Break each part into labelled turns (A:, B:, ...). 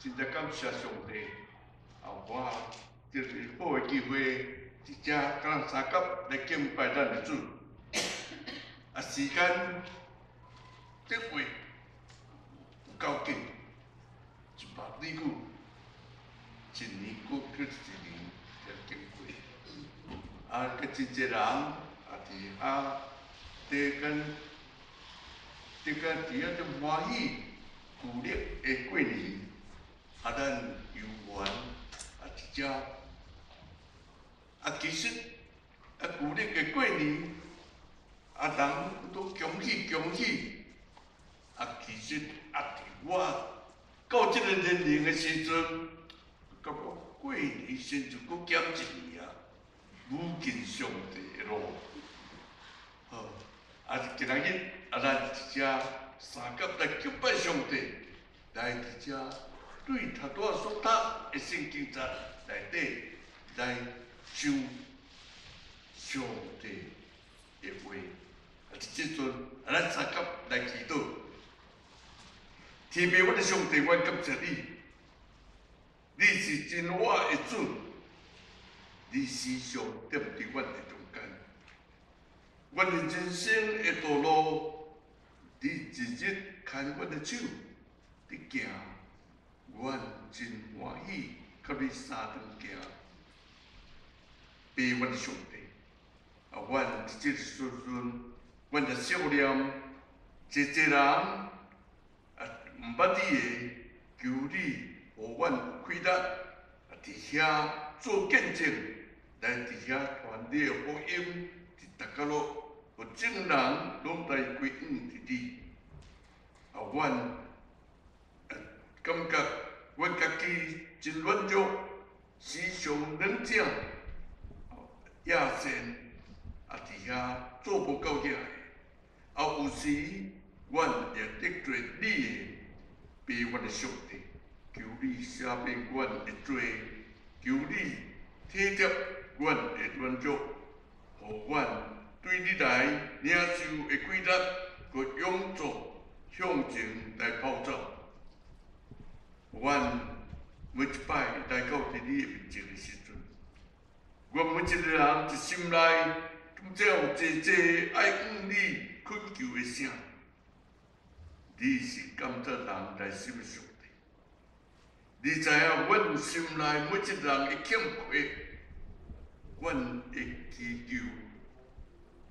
A: 真正感谢上帝，我就是好诶机会，一只甲三甲来敬拜咱的主。时间这月有够紧，100里久，一年过去一年才经过。个真侪人伫伫种欢喜、鼓励的过年，咱游玩一只，其实鼓励的过年，人都恭喜恭喜，其实伫我到即个年龄的时阵，感觉过年先就搁减一年愈近上帝的路。好，今仔日咱一只三甲来敬拜上帝，来一只对头拄所读的圣经节内底来想上帝的话。即阵咱三甲来祈祷，天父，我的上帝，我感谢你，你是真活的主，你时常踮伫阮的中间。阮的人生的道路，你日日牵阮的手，你行，阮真欢喜，甲你相同行。爸，阮的上帝，阮即个时阵，阮的少年，侪人毋捌你的，求你，互阮有气力，伫遐做见证，来伫遐传你的福音，伫逐角落，互众人拢来归向伫你。阮感觉阮家己真软弱，时常软弱，野性伫遐做无够野。有时阮也得罪你的，爸，阮的上帝，求你赦免阮的罪，求你体贴阮的软弱，互阮对你来领受的气力，佮勇壮向前来跑走。阮每一摆来到伫你的面前的时阵，阮每一个人一心内，只有济爱向你恳求的声。你是感召人内心的上帝，你知影阮心内每一人的欠缺，阮会祈求，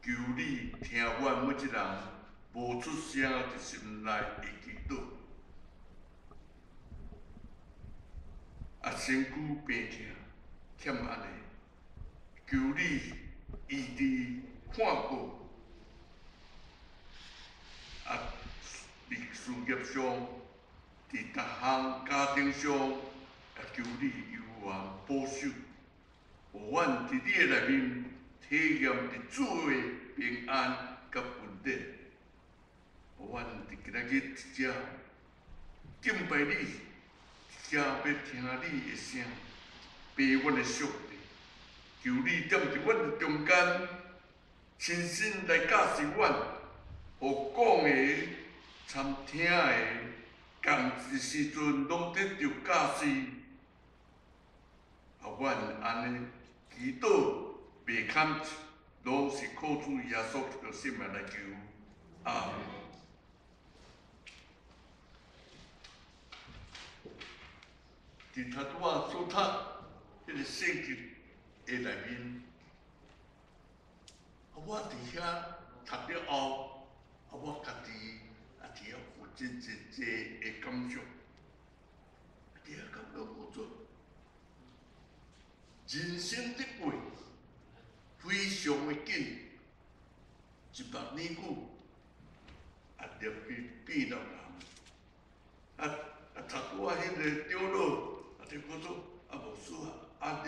A: 求你听阮每一人无出声伫心内的祈祷。身躯病痛，欠安尼，求你医治看顾。伫事业上，伫逐项家庭上，求你有缘保守，互阮伫你的内面体验伫主的平安甲稳定，互阮伫今仔日一只敬拜你，一只要听你的声，爸，阮的上帝，求你踮伫阮的中间，亲身来教示阮，互讲的、参听的，共一时阵拢得到教示。阮安尼祈祷袂堪，拢是靠主耶稣的性命来求。阿门。伫头拄所读迄个圣经的内面，我伫遐读了后，我家己伫遐有真济的感想，伫遐感觉无做。人生的过非常的紧，100年久，入去变老人。读拄迄个长老，就讲做无事你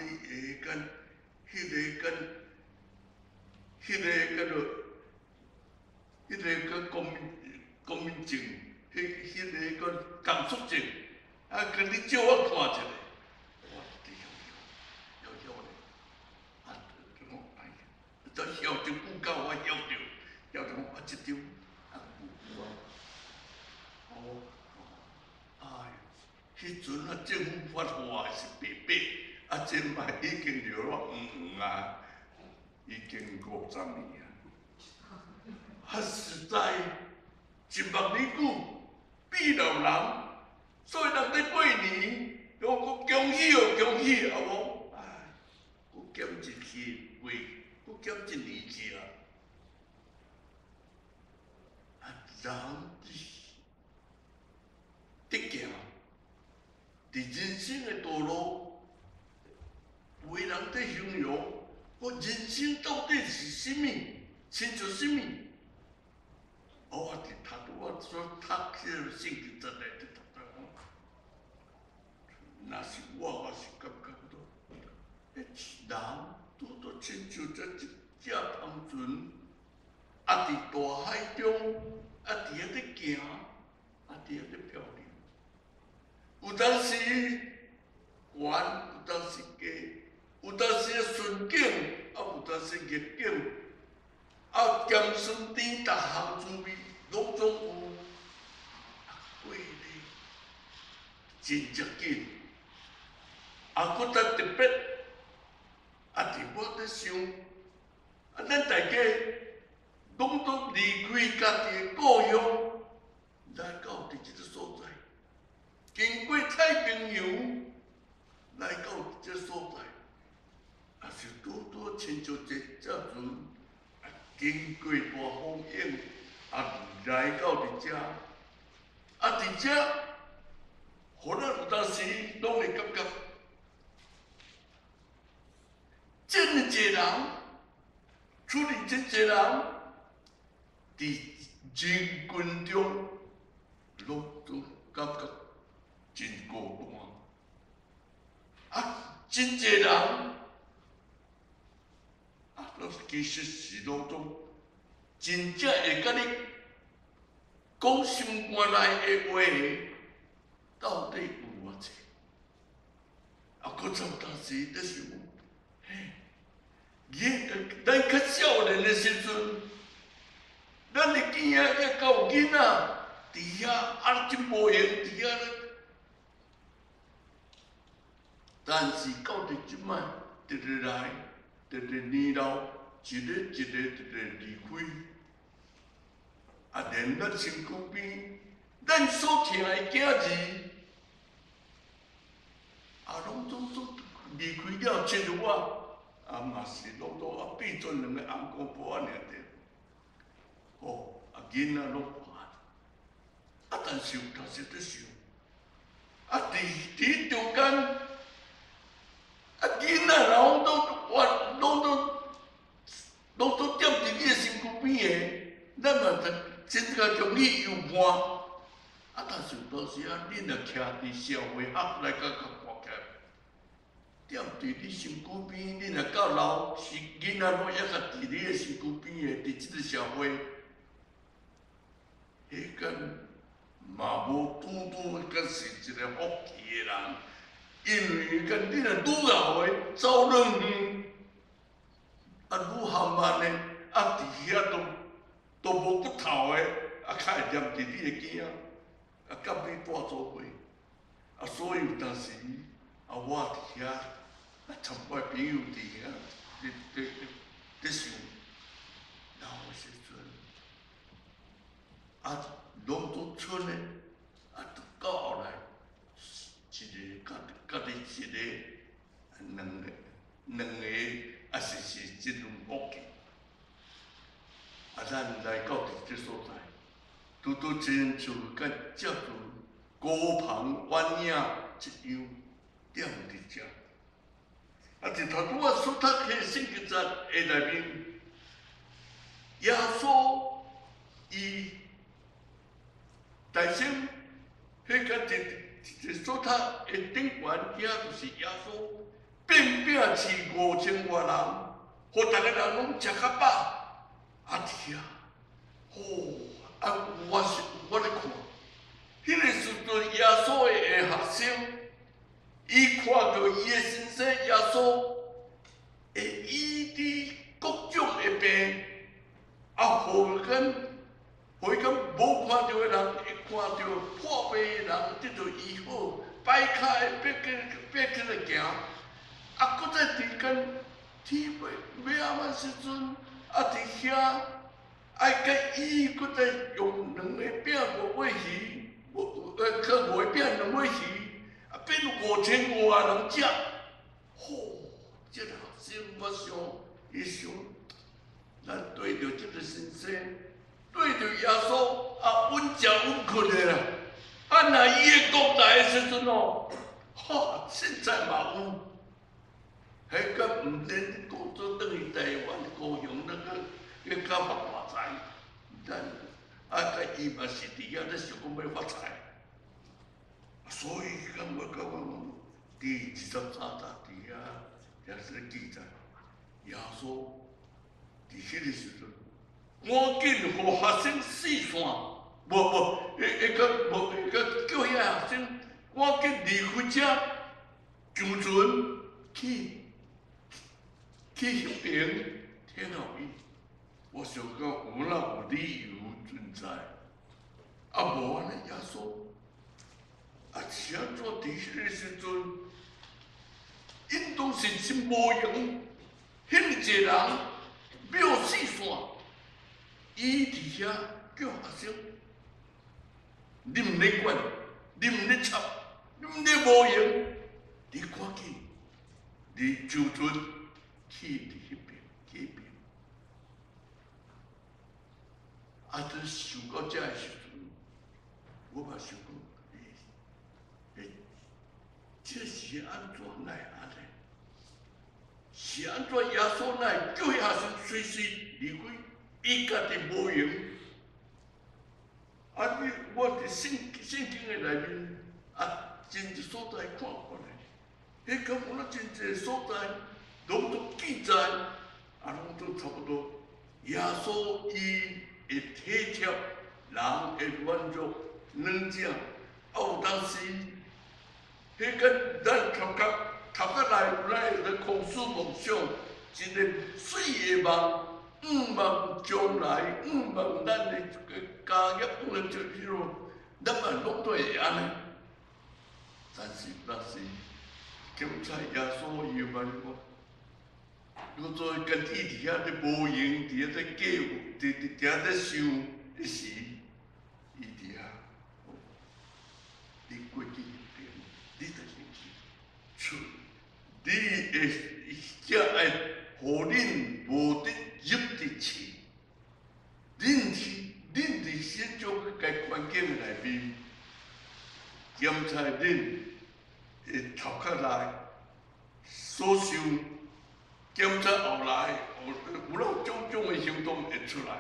A: 下间，迄个公民证，迄个感触证，跟你借我看一下。这晓得不够，我晓得，晓得我一张有啊。哎，迄迄阵啊，政府发话是白白，啊，即摆已经了了黄黄啊，已经50年啊，啊，实在一万里久，比老人，所以人咧过年，我恭喜哦，恭喜啊！我哎，我减一期过，我减一年去啊，啊，人伫行。伫人生的道路，有的人在形容我人生到底是什么，亲像什么？我伫读我所读这圣经真来伫读到，若是我是感觉到，人拄到亲像这一只帆船，啊伫大海中，啊伫遐咧行，啊伫遐咧漂流。有当时悬，有当时低，有当时顺境，啊有当时逆境，啊咸酸甜，逐项滋味拢总有。过咧真接紧，啊，搁再特别，啊，伫我咧想，啊，咱大家拢都离开家己的故乡，来到伫即个所在。经过太平洋，来到这所在，也是拄拄亲像一只船，啊，经过大风涌，啊，来到伫遮，啊，伫遮，互咱有当时拢会感觉，真侪人，处理真侪人，伫人群中，拢都感觉。真孤单，啊，真侪人，啊，其实是拢总真正会甲你讲心肝内的话，到底有偌济？啊，搁有当时咧想，嘿，咱较少年的时阵，咱的囝仔也较有囡仔伫遐，啊，真无闲伫遐咧。但是到伫即摆，直直来，直直年老，一个一个离开，啊，连咱身躯边，咱所疼的囝儿，啊，拢总离开了，亲像我，啊嘛是拢都啊变做两个翁公婆仔尔着，哦，啊囡仔拢大，啊，但是有当时在想，啊，伫中间。啊，囡仔拢都踮伫你的身躯边的，咱嘛真个容易有伴。啊，但是有当时啊，恁若徛伫社会学来甲看起来，踮伫你身躯边，恁若到老时，囡仔拢还甲伫你的身躯边的，伫即个社会，迄间嘛无拄敢是一个福气的人。因为甲你若愈老的走远远，啊愈含慢的，啊伫遐都无骨头的，啊较会黏伫你的囝仔，啊甲你带做伙，啊所以有当时啊我伫遐，啊参我朋友伫遐，咧想老的时阵，啊拢都剩的，啊到后来。一个甲你一个，两个，啊是即种福气。啊，咱来到伫这所在，拄亲像甲接住孤旁鸳鸯一样，踮伫遮。啊，就头拄我所读迄圣经节内面，耶稣伊大声，迄个一所读的顶悬遐就是耶稣变饼饲5000外人，互逐个人拢食较饱。啊，伫遐，啊，我咧看，迄个时阵耶稣的学生，伊看到伊的先生耶稣会医治各种的病，啊，互伊敢无看到的人会看到破病的人得到医好，歹开别去来行，啊，搁再伫间天要暗时阵，啊伫遐，爱甲伊搁再用2个饼5尾鱼，靠5个饼2尾鱼，啊变5500人食，吼！这个学生我想，伊想，咱对着这个先生，对着耶稣啊，稳食稳困的啦。啊，那伊个国来的时阵哦，哈，现在嘛有。 迄个毋免工作等于台湾高雄那个，迄较发财，咱啊，甲伊嘛是伫遐咧想讲要发财，所以感觉甲我第23搭伫遐也是记载，耶稣伫迄个时阵，赶紧互学生四散，迄个叫遐学生赶紧离开遮，上船去迄边听到伊，我想讲有哪有理由存在？啊无安尼耶稣，啊是安怎伫迄个时阵，因当时真无用，迄一个人秒四散，伊伫遐叫学生，你毋咧管，你毋咧插，你毋咧无用，你赶紧，你上船。 去伫迄边，去边，啊！等想到遮个时阵，我嘛想讲，这是安怎来安尼？是安怎耶稣来叫遐生随时离开？伊家己无用。啊！我伫圣经的内面啊，真侪所在看过来，迄个有哪真侪所在。 拢都记载，啊，拢都差不多。耶稣伊会体贴人会满足软者，啊，有当时，迄个咱头壳内有咱会咧空思梦想，一个水的梦，望将来，望咱的家业，望着迄落，咱嘛拢都会安尼。但是当时，检查耶稣伊有安尼讲。 我做跟伊伫遐咧无用，伫遐咧计划，伫遐咧想迄时，伊伫遐，你过去迄边，你著先去出，你会才会互恁无得入得去。恁伫心中个环境内面，检查恁的头壳内所想。 检查后来，有了种种的行动会出来，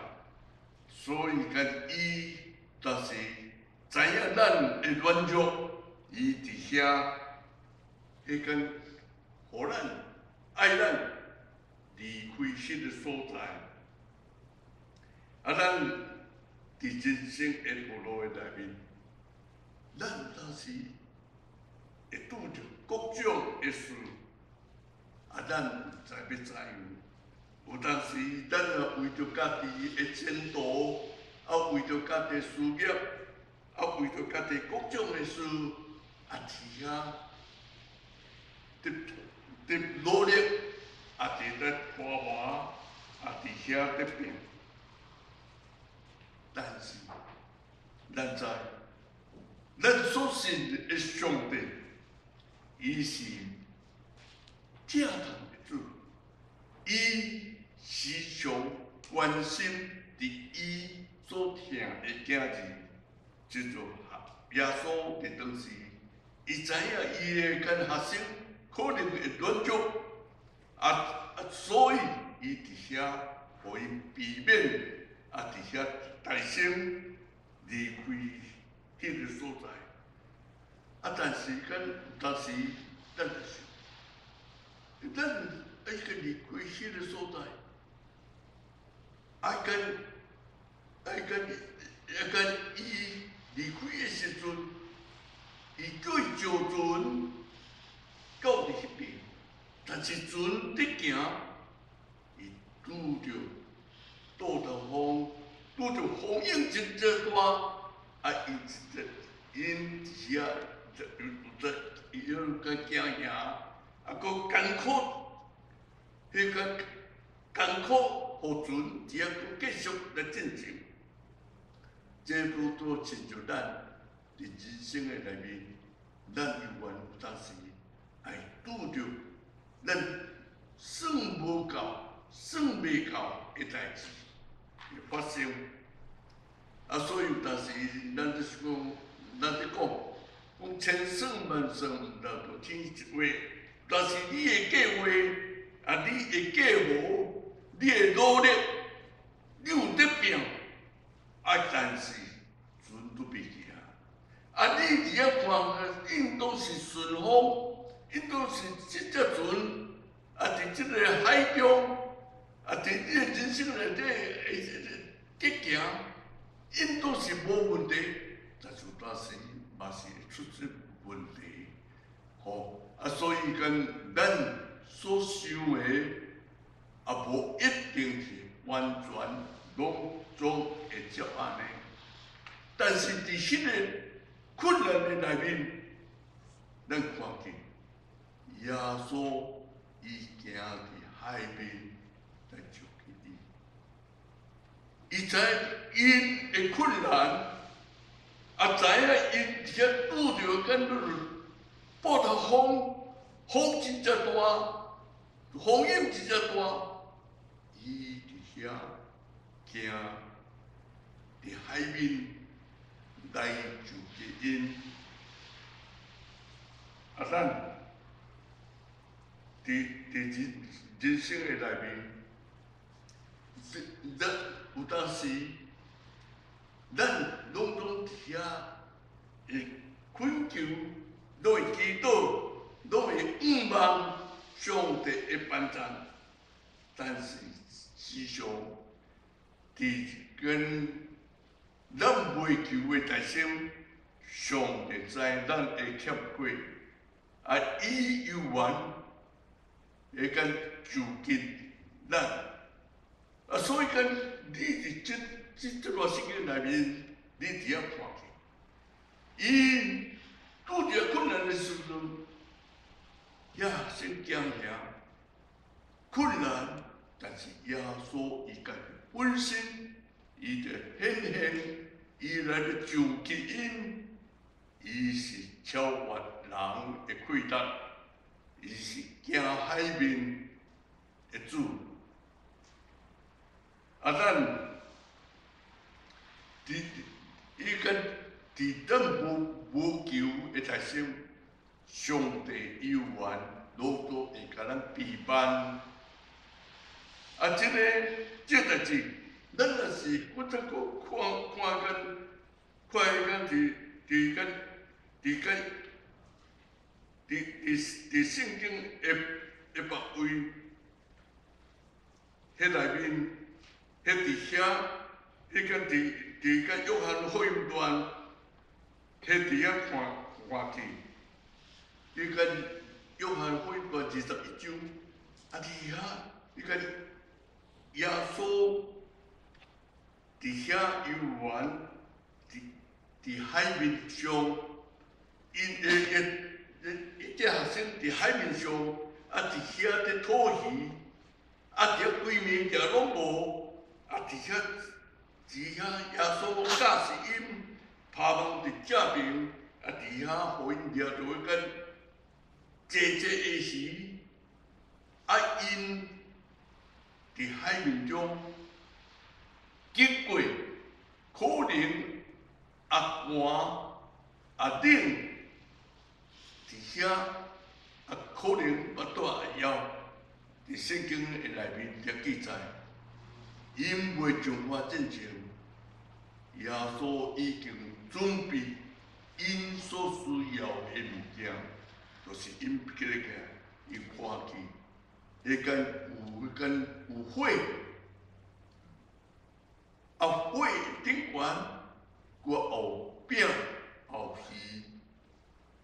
A: 所以跟伊就是知影咱的软弱，伊伫遐，迄间，互咱爱咱离开迄个所在，啊，咱伫人生的道路的内面，咱当时会拄着各种的事。 啊，咱在要知有当时咱也为着家己的前途，啊，为着家己事业，啊，为着家己各种的事，啊，伫遐伫努力，啊，伫咧拖磨，啊，伫遐咧拼。但是，咱知，咱所信的上帝，伊是。 正当的主，伊时常关心伫伊所疼的囝儿，就做耶稣伫当时，伊知影伊的跟学生可能会软弱，所以伊伫遐，互因避免啊伫遐大声离开迄个所在。啊，但是跟当时咱就是。 咱爱个离开迄个所在，爱跟伊离开的时阵，伊叫伊坐船到伫迄边，但是船伫行，伊拄着倒头风，拄着风影真大，啊，因伫遐有要甲行赢，啊，搁艰苦，迄个艰苦河船，只要搁继续来进行，这都亲像咱伫人生的内面，咱永远有当时会拄着咱算无够、算未够的代志会发生。啊，所以有当时咱就是讲，咱咧讲千算万算毋到着天一话，但是你的计划，啊，你的计谋，你的努力，你有得拼，啊，但是船都袂行。啊，你伫遐看，因都是顺风，因都是即只船，啊，伫即个海中，啊，伫你的人生内底会行，因都是无问题，但是有当时嘛是会出现问题，吼，啊，所以跟咱所想的，也无一定是完全拢总会照安尼，但是伫迄个困难的内面，咱看见耶稣伊行伫海面来救伊。伊知因的困难，也知影因伫遐拄着跟暴头风，风真正大，风影真正大，伊伫遐行伫海面来救因。啊，咱伫人生的内面，咱有当时，咱拢伫遐会恳求，拢会祈祷，拢会仰望上帝的帮助，但是时常伫跟咱未求的代心，上帝知咱会欠过。啊，伊有缘会甲就近咱，啊，所以讲你伫这段圣经内面，你伫遐看见，伊拄着困难的时阵，也先惊吓困难，但是耶稣伊家己本身，伊就显现，伊来个就近因，伊是超越人的溃达，伊是行海面的主。啊，咱伊跟咱无求的在心，上帝有缘，如果会甲咱陪伴。啊，这代志，咱若是我再个看伫圣经的别位，迄内面，迄伫遐，迄个伫个约翰福音段，迄伫遐看见，迄个约翰福音段21章，啊伫遐，迄个耶稣伫遐游玩，伫海面上，一只学生伫海面上，啊伫遐伫讨鱼，啊伫规面也拢无，啊伫遐耶稣驾驶因趴望伫正面，啊伫遐互因掠着迄个济的鱼，啊因伫海面中经过，可能啊寒啊冷。伫遐啊，可能巴肚会枵，伫圣经的内面也记载，因未从化进前，耶稣已经准备因所需要的物件，就是因起来伊看见，迄间有火，啊火顶悬，佮后饼后鱼。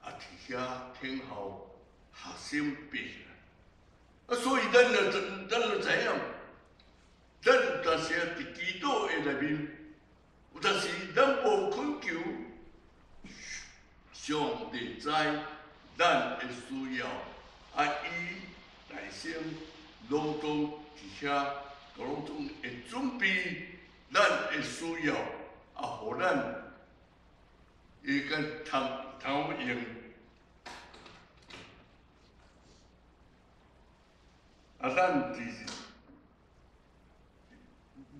A: 啊，伫遐听候学生爬来，啊，所以咱就知影，咱有当时伫祈祷的内面，有当时咱无恳求，上帝知，咱的需要，伊内心拢总伫遐，拢总会准备咱的需要，互咱伊个通用。咱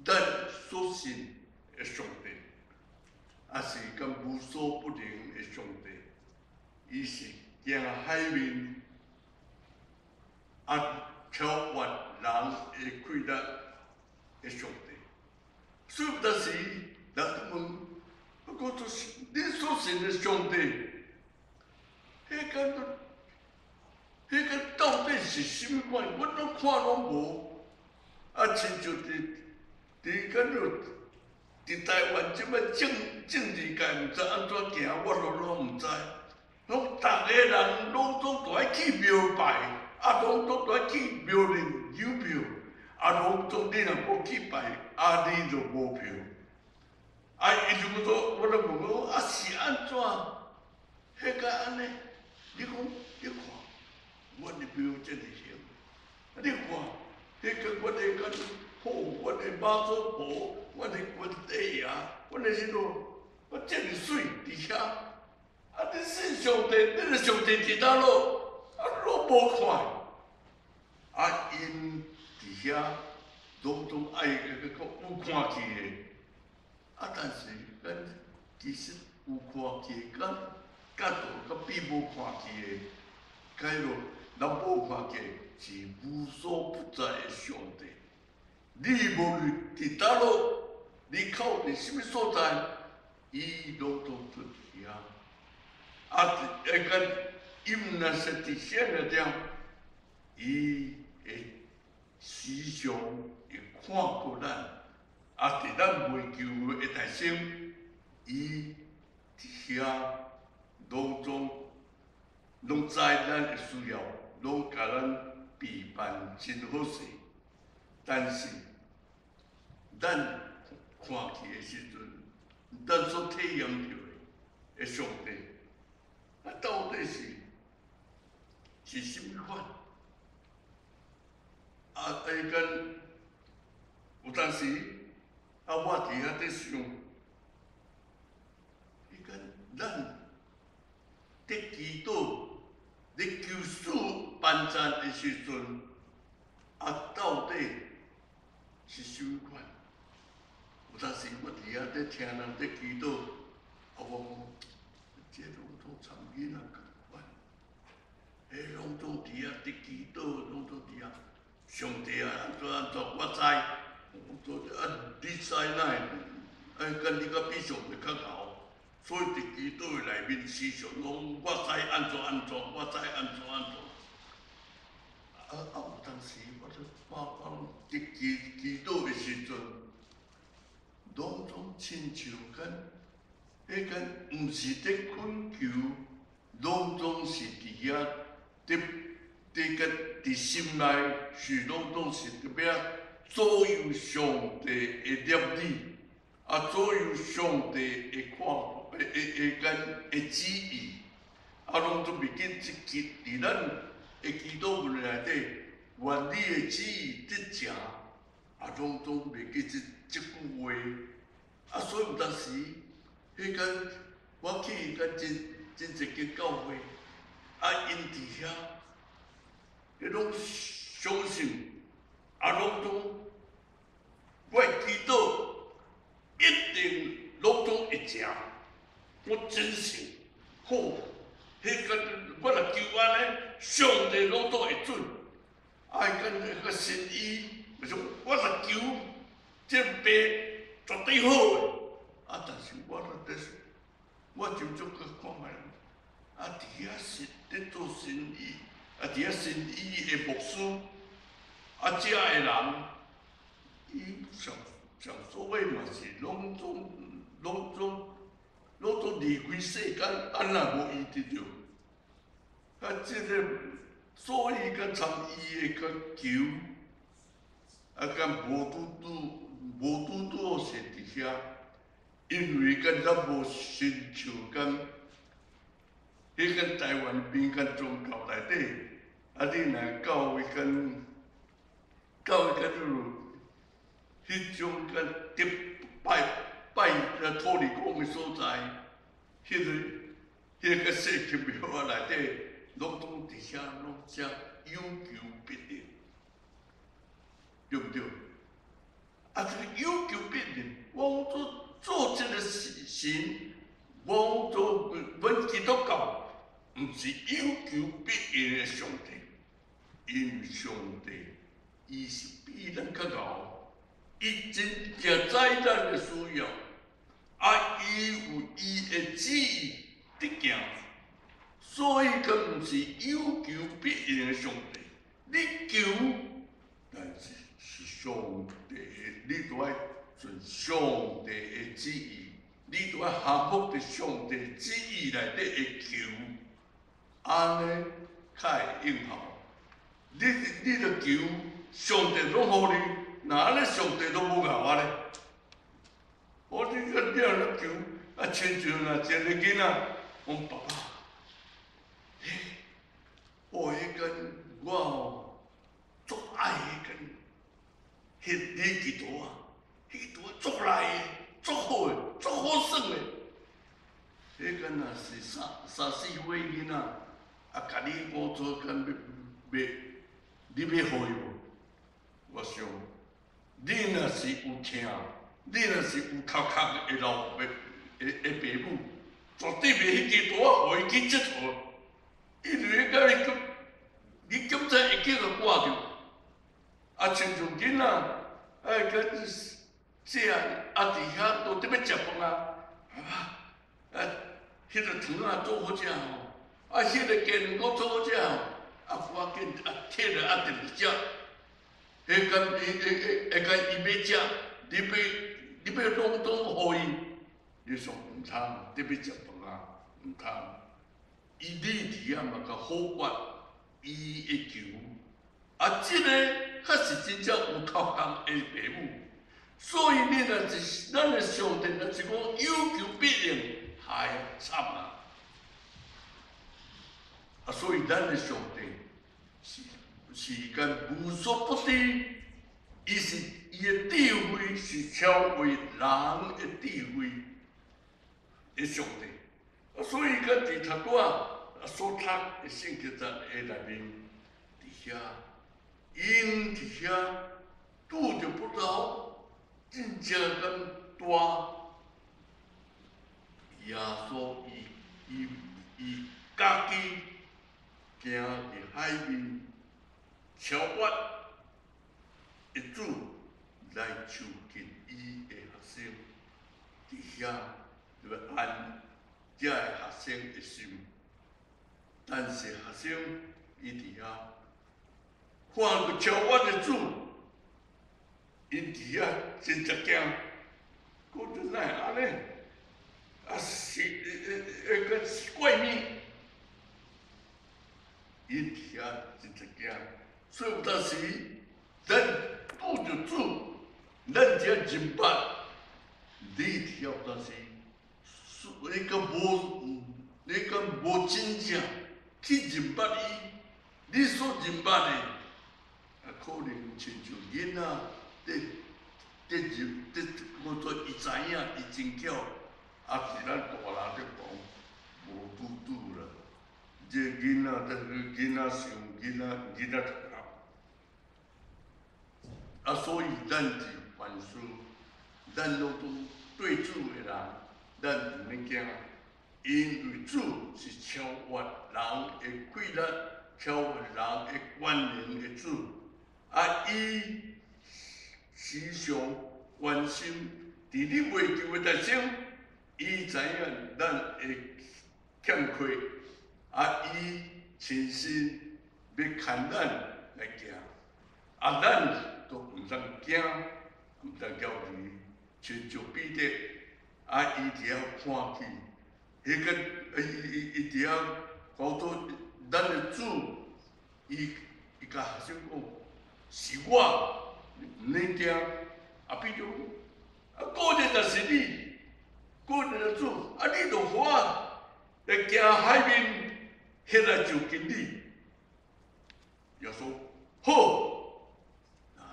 A: 咱所信的上帝，是甲无所不能的上帝，伊是行海面超越人的困难的上帝。所以有时人问，不过就是你所信的上帝，迄个到底是什么款？阮拢看拢无。亲像伫台湾即摆政治界，毋知安怎行，我拢毋知。拢逐个人拢都爱去庙拜，拢都爱去庙里有票，拢都你若无去拜，你就无票。伊就说，我就问讲，是安怎？迄个安尼，你看，阮的票真是少。你看，迄个阮的干好，阮的马祖婆，阮的关帝爷，阮的迄落，我真是水伫遐。你信上帝，你个上帝伫倒落，拢无看。因伫遐拢总爱个有看起的，但是其实有看起的，角度比无看起的，假如咱无看起是无所不在的上帝。你无论伫倒落，你靠伫什么所在，伊拢都出遐。伊毋若是伫啥个点，伊会时常会看过咱，伫咱未求的内心，伊伫遐拢知咱的需要，拢甲咱备办真好势。但是咱看起的时阵，咱所体验到的上帝，到底是什么款？有当时我伫遐在想，咱伫祈祷、伫求主帮助的时阵，到底是什么款？有当时我伫遐在听人在祈祷，我讲，这拢都参囡仔共款，拢都伫遐在祈祷，拢都伫遐。上帝安怎，我知。你知哪？跟你甲比上就较厚，所以伫祈祷的内面，时常拢我知安怎，我知安怎。有当时我伫祈祷的时阵，拢总亲像毋是伫恳求，拢总是伫遐伫心内是拢总是特要左右上帝的念理，左右上帝的旨意，拢总袂记伫咱的祈祷文内底，愿你的旨意得成，拢总袂记即句话。所以有当时，我去真侪间教会，因伫遐，拢相信，拢总我祈祷一定拢总会成，我真信。好，我若求安尼，上帝拢总会准。个神医，我若求这病绝对好的。但是我就足去看卖，伫遐是伫做神医，伫遐神医的牧师，遮的人，伊上所谓嘛是拢总离开世间，若无医得着。这个所以甲参伊的甲求，甲无拄好势伫遐，因为咱无亲像迄个台湾民间宗教内底，你若到迄间迄种个拜土地公的所在，迄个社区庙内底，拢拢伫遐拢写有求必应，对不对？这个有求必应，我做这个神，我做阮基督教，毋是有求必应的上帝，因为上帝伊是比咱较敖，伊真正知咱的需要，伊有伊的旨意伫行，所以佮毋是有求必应的上帝。你求，但是上帝，你都爱顺上帝的旨意，你都爱降服伫上帝旨意内底的求，安尼较会应效。你着求上帝拢互你，那安尼上帝都无咬我咧。我你若求，亲像一个囡仔，讲爸爸，迄间我足爱迄李基督迄图足来的，足好的，足好耍的。迄间若是三四岁囡仔，甲你我做干你要互伊无？我想，你若是有听，你若是有头壳的老爸母，绝对袂迄支刀互伊去接触，因为甲你检查会记个挂着，亲像囡仔，甲食伫遐都伫要食饭迄个糖做好食吼，迄个鸡卵糕做好食吼，赶紧摕落定食。迄间伊要食，你要拢互伊，你说毋通，你要食饭毋通。伊你伫遐嘛甲好管伊的求，即个确实真正有头壳的父母，所以你若是咱的上帝，若是讲有求必应，惨啊！所以咱的上帝是干无所不知，伊的智慧是超越人的智慧的上帝。所以甲伫头拄所读的圣经在内面，伫遐，因伫遐拄着不着，真正咁大。耶稣伊家己行伫海面，超越的主来求见伊的学生，伫遐就要安遮的学生的心。但是学生伊伫遐看到超越的主，因伫遐真正惊，讲真哪会安尼？是个怪物，因伫遐真正惊，所以有当时咱拄着主，咱遮人捌，你伫遐有当时，你敢无真正去认捌伊？你所认捌的，可能亲像囡仔，我做伊知影，伊真巧。是咱大人在讲，无拄啦。这囡仔想，囡仔头壳。所以咱是凡事，咱拢对主的人，咱毋免惊，因为主是超越人的规律，超越人的观念的主。伊时常关心伫你未求的代生。伊知影咱会欠缺，伊亲身要牵咱来行，咱都毋通惊，毋通焦虑，亲像彼得，伊伫遐看去，迄个伊伫遐讲做咱的主，伊甲学生讲，是我，毋免惊，比如过日就是你。过日子，你就花来行海面，迄个就经理，耶稣好来，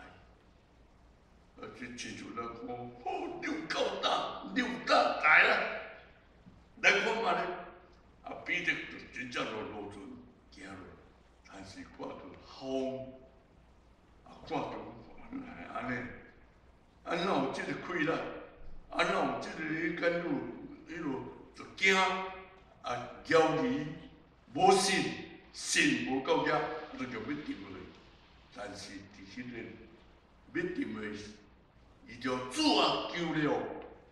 A: 这亲像人讲，好牛够大，牛大来啦，来看嘛咧。啊，彼得就真正落船行落，但是看到风，看到原来安尼，哪有即个气力？哪有即个迄间迄落就惊，焦虑，无信无够遐，就要沉落。但是伫迄个要沉的，伊就主啊救了，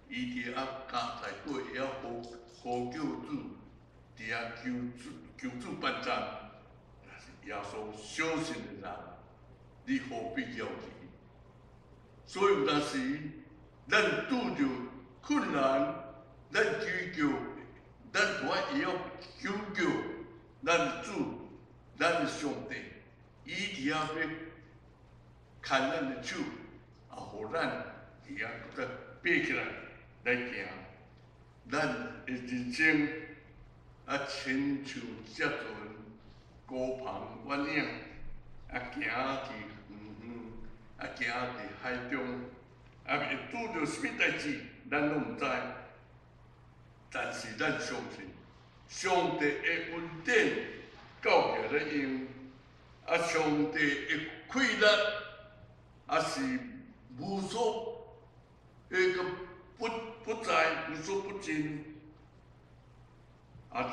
A: 伊伫加在过会呼叫主。伫遐求主办赞，那是耶稣小信的人，你何必要去？所以有当时，咱拄着困难，咱祈求，咱都爱会晓求救咱的主，咱的上帝，伊伫遐要牵咱的手，互咱伫遐再爬起来来行，咱的人生。亲像这阵孤帆鸳鸯，行伫行伫海中，会拄着什么代志，咱拢毋知。但是咱相信，上帝会恩典教起来用，上帝会快乐，是无所迄个不在，无所不尽。咱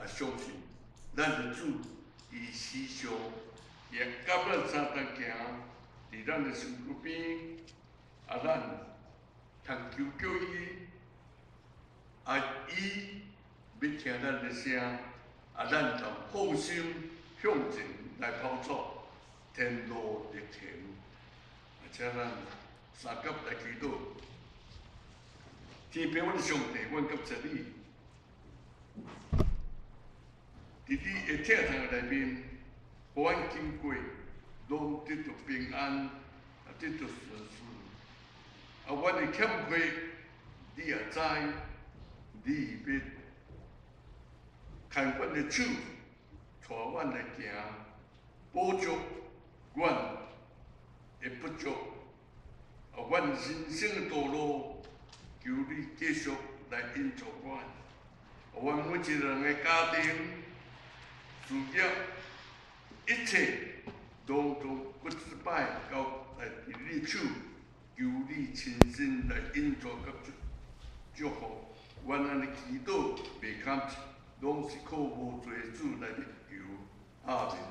A: 相信，咱的主伊时常也甲咱相同行，伫咱的身躯边，咱通求救伊，伊要听咱的声，咱通放心向前来跑走，天路历程。请咱三甲来祈祷，天平阮的上帝，阮感谢你。伫你的疼痛内面，互阮经过，拢得到平安，得到顺遂。阮的欠缺，你也知，你要牵阮的手，带阮来行，补足阮的不足。阮人生的道路，求你继续来引导阮。阮每一个人的家庭、事业，一切拢不失败，交在你手，求你亲身来引导甲祝福。阮安尼祈祷，袂堪，拢是靠无罪主来求。阿门。